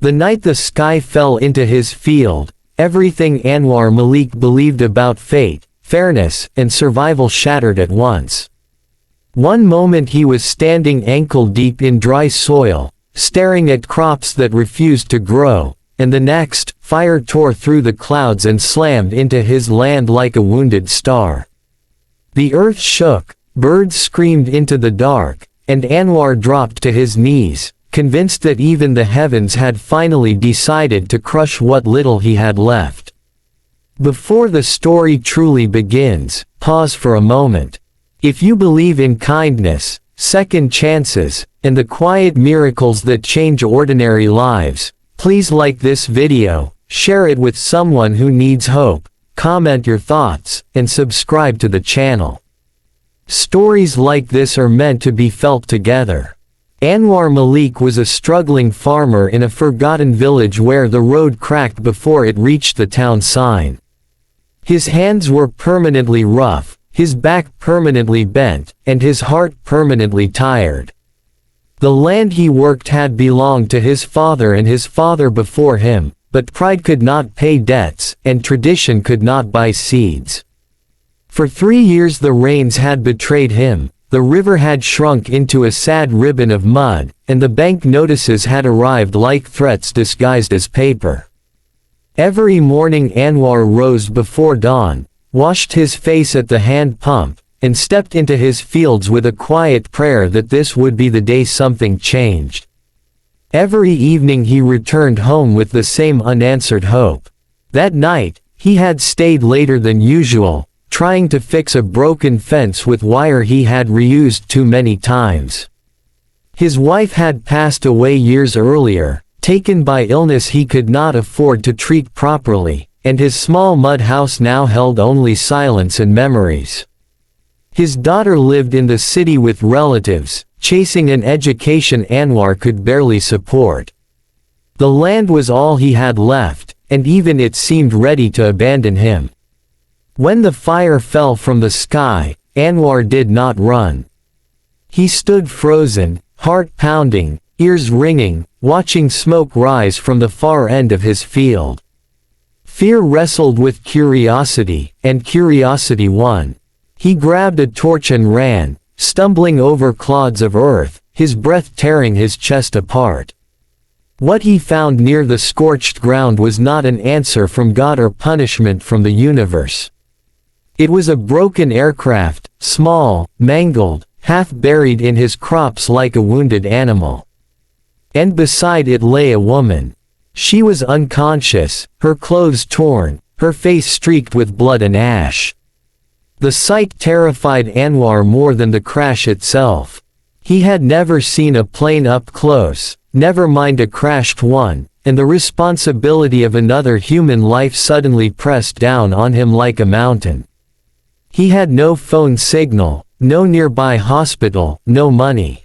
The night the sky fell into his field, everything Anwar Malik believed about fate, fairness, and survival shattered at once. One moment he was standing ankle-deep in dry soil, staring at crops that refused to grow, and the next, fire tore through the clouds and slammed into his land like a wounded star. The earth shook, birds screamed into the dark, and Anwar dropped to his knees, convinced that even the heavens had finally decided to crush what little he had left. Before the story truly begins, pause for a moment. If you believe in kindness, second chances, and the quiet miracles that change ordinary lives, please like this video, share it with someone who needs hope, comment your thoughts, and subscribe to the channel. Stories like this are meant to be felt together. Anwar Malik was a struggling farmer in a forgotten village where the road cracked before it reached the town sign. His hands were permanently rough, his back permanently bent, and his heart permanently tired. The land he worked had belonged to his father and his father before him, but pride could not pay debts, and tradition could not buy seeds. For 3 years the rains had betrayed him, the river had shrunk into a sad ribbon of mud, and the bank notices had arrived like threats disguised as paper. Every morning Anwar rose before dawn, washed his face at the hand pump, and stepped into his fields with a quiet prayer that this would be the day something changed. Every evening he returned home with the same unanswered hope. That night, he had stayed later than usual, trying to fix a broken fence with wire he had reused too many times. His wife had passed away years earlier, taken by illness he could not afford to treat properly, and his small mud house now held only silence and memories. His daughter lived in the city with relatives, chasing an education Anwar could barely support. The land was all he had left, and even it seemed ready to abandon him. When the fire fell from the sky, Anwar did not run. He stood frozen, heart pounding, ears ringing, watching smoke rise from the far end of his field. Fear wrestled with curiosity, and curiosity won. He grabbed a torch and ran, stumbling over clods of earth, his breath tearing his chest apart. What he found near the scorched ground was not an answer from God or punishment from the universe. It was a broken aircraft, small, mangled, half buried in his crops like a wounded animal. And beside it lay a woman. She was unconscious, her clothes torn, her face streaked with blood and ash. The sight terrified Anwar more than the crash itself. He had never seen a plane up close, never mind a crashed one, and the responsibility of another human life suddenly pressed down on him like a mountain. He had no phone signal, no nearby hospital, no money.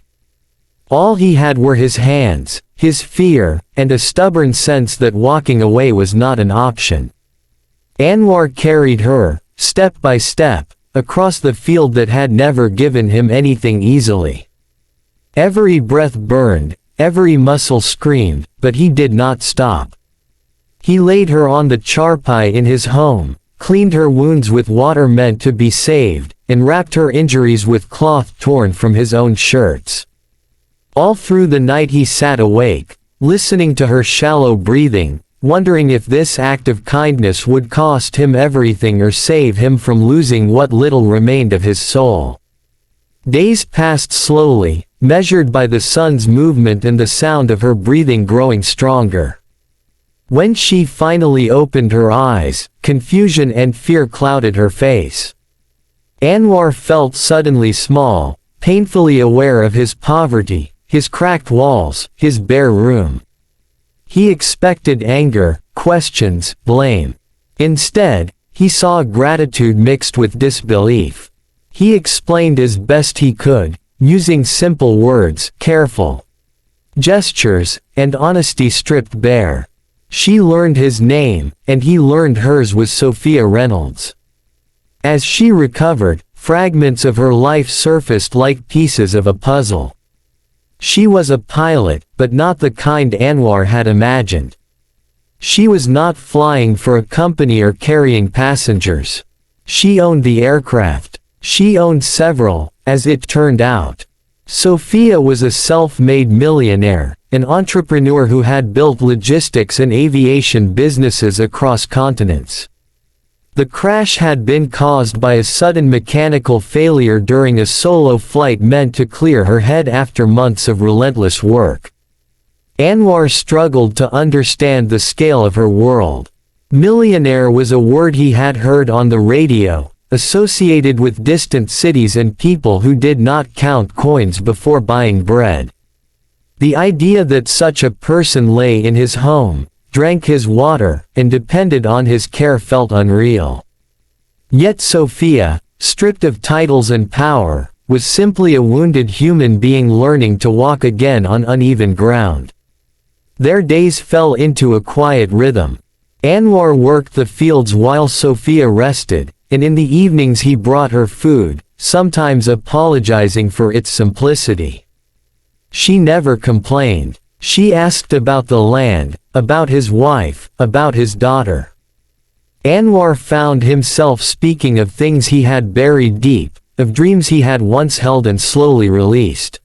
All he had were his hands, his fear, and a stubborn sense that walking away was not an option. Anwar carried her, step by step, across the field that had never given him anything easily. Every breath burned, every muscle screamed, but he did not stop. He laid her on the charpai in his home, cleaned her wounds with water meant to be saved, and wrapped her injuries with cloth torn from his own shirts. All through the night he sat awake, listening to her shallow breathing, wondering if this act of kindness would cost him everything or save him from losing what little remained of his soul. Days passed slowly, measured by the sun's movement and the sound of her breathing growing stronger. When she finally opened her eyes, confusion and fear clouded her face. Anwar felt suddenly small, painfully aware of his poverty, his cracked walls, his bare room. He expected anger, questions, blame. Instead, he saw gratitude mixed with disbelief. He explained as best he could, using simple words, careful gestures, and honesty stripped bare. She learned his name, and he learned hers was Sophia Reynolds. As she recovered, fragments of her life surfaced like pieces of a puzzle. She was a pilot, but not the kind Anwar had imagined. She was not flying for a company or carrying passengers. She owned the aircraft. She owned several, as it turned out. Sophia was a self-made millionaire, an entrepreneur who had built logistics and aviation businesses across continents. The crash had been caused by a sudden mechanical failure during a solo flight meant to clear her head after months of relentless work. Anwar struggled to understand the scale of her world. Millionaire was a word he had heard on the radio, associated with distant cities and people who did not count coins before buying bread. The idea that such a person lay in his home, drank his water, and depended on his care felt unreal. Yet Sophia, stripped of titles and power, was simply a wounded human being learning to walk again on uneven ground. Their days fell into a quiet rhythm. Anwar worked the fields while Sophia rested, and in the evenings he brought her food, sometimes apologizing for its simplicity. She never complained. She asked about the land, about his wife, about his daughter. Anwar found himself speaking of things he had buried deep, of dreams he had once held and slowly released.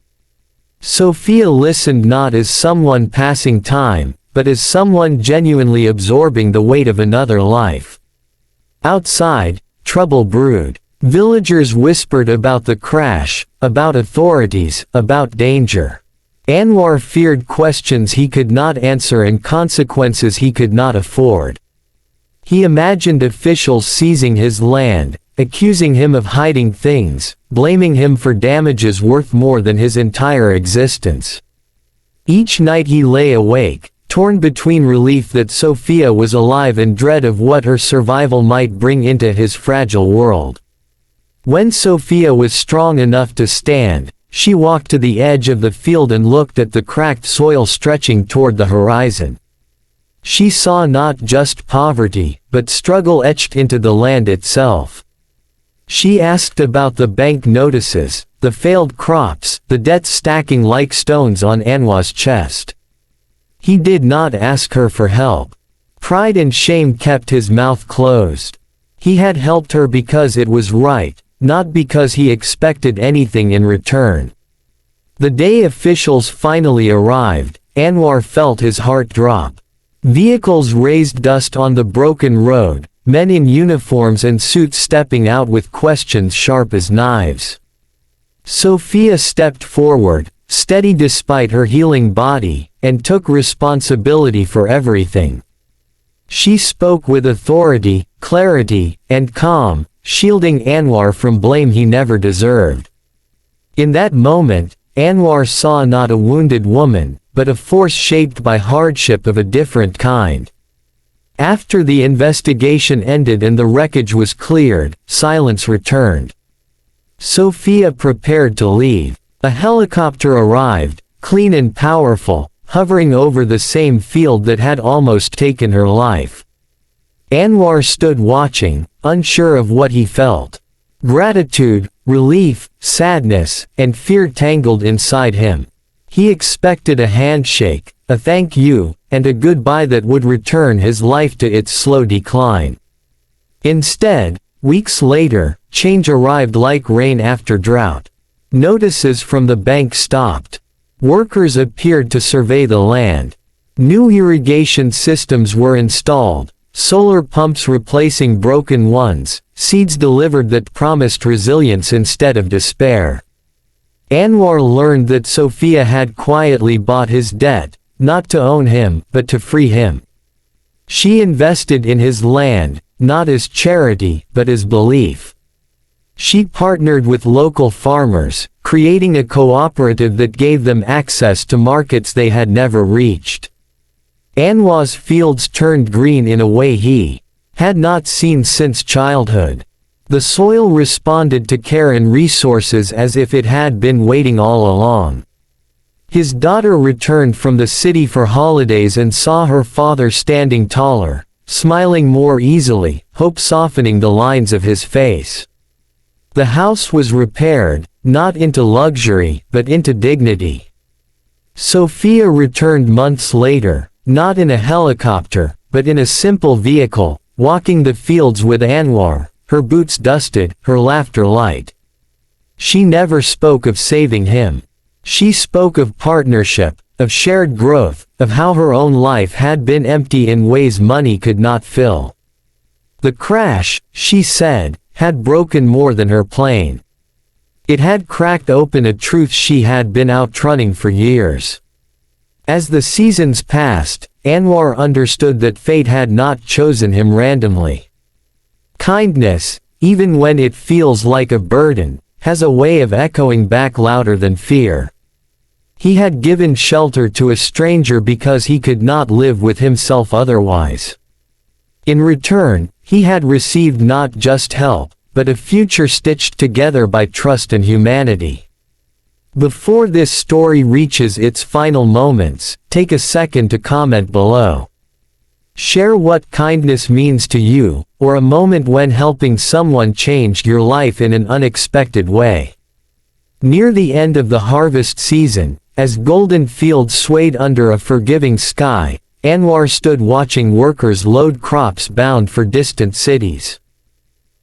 Sophia listened not as someone passing time, but as someone genuinely absorbing the weight of another life. Outside, trouble brewed. Villagers whispered about the crash, about authorities, about danger. Anwar feared questions he could not answer and consequences he could not afford. He imagined officials seizing his land, accusing him of hiding things, blaming him for damages worth more than his entire existence. Each night he lay awake, torn between relief that Sophia was alive and dread of what her survival might bring into his fragile world. When Sophia was strong enough to stand, she walked to the edge of the field and looked at the cracked soil stretching toward the horizon. She saw not just poverty, but struggle etched into the land itself. She asked about the bank notices, the failed crops, the debts stacking like stones on Anwar's chest. He did not ask her for help. Pride and shame kept his mouth closed. He had helped her because it was right, not because he expected anything in return. The day officials finally arrived, Anwar felt his heart drop. Vehicles raised dust on the broken road, men in uniforms and suits stepping out with questions sharp as knives. Sophia stepped forward, steady despite her healing body, and took responsibility for everything. She spoke with authority, clarity, and calm, shielding Anwar from blame he never deserved. In that moment, Anwar saw not a wounded woman, but a force shaped by hardship of a different kind. After the investigation ended and the wreckage was cleared, silence returned. Sophia prepared to leave. A helicopter arrived, clean and powerful, hovering over the same field that had almost taken her life. Anwar stood watching, unsure of what he felt. Gratitude, relief, sadness, and fear tangled inside him. He expected a handshake, a thank you, and a goodbye that would return his life to its slow decline. Instead, weeks later, change arrived like rain after drought. Notices from the bank stopped. Workers appeared to survey the land. New irrigation systems were installed, solar pumps replacing broken ones, seeds delivered that promised resilience instead of despair. Anwar learned that Sophia had quietly bought his debt, not to own him, but to free him. She invested in his land, not as charity, but as belief. She partnered with local farmers, creating a cooperative that gave them access to markets they had never reached. Anwar's fields turned green in a way he had not seen since childhood. The soil responded to care and resources as if it had been waiting all along. His daughter returned from the city for holidays and saw her father standing taller, smiling more easily, hope softening the lines of his face. The house was repaired, not into luxury, but into dignity. Sophia returned months later, not in a helicopter, but in a simple vehicle, walking the fields with Anwar, her boots dusted, her laughter light. She never spoke of saving him. She spoke of partnership, of shared growth, of how her own life had been empty in ways money could not fill. The crash, she said, had broken more than her plane. It had cracked open a truth she had been outrunning for years. As the seasons passed, Anwar understood that fate had not chosen him randomly. Kindness, even when it feels like a burden, has a way of echoing back louder than fear. He had given shelter to a stranger because he could not live with himself otherwise. In return, he had received not just help, but a future stitched together by trust and humanity. Before this story reaches its final moments, take a second to comment below. Share what kindness means to you, or a moment when helping someone changed your life in an unexpected way. Near the end of the harvest season, as golden fields swayed under a forgiving sky, Anwar stood watching workers load crops bound for distant cities.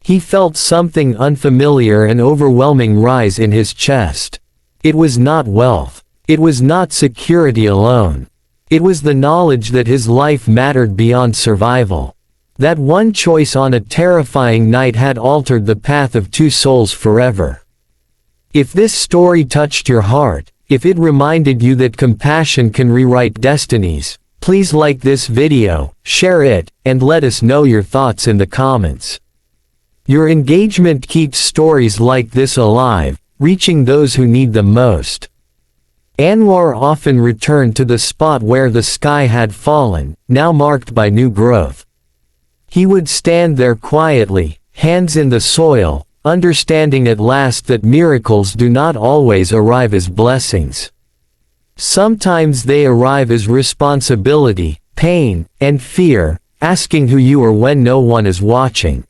He felt something unfamiliar and overwhelming rise in his chest. It was not wealth. It was not security alone. It was the knowledge that his life mattered beyond survival. That one choice on a terrifying night had altered the path of two souls forever. If this story touched your heart, if it reminded you that compassion can rewrite destinies, please like this video, share it, and let us know your thoughts in the comments. Your engagement keeps stories like this alive, reaching those who need them most. Anwar often returned to the spot where the sky had fallen, now marked by new growth. He would stand there quietly, hands in the soil, understanding at last that miracles do not always arrive as blessings. Sometimes they arrive as responsibility, pain, and fear, asking who you are when no one is watching.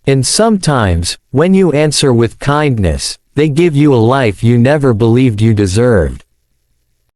And sometimes, when you answer with kindness, they give you a life you never believed you deserved.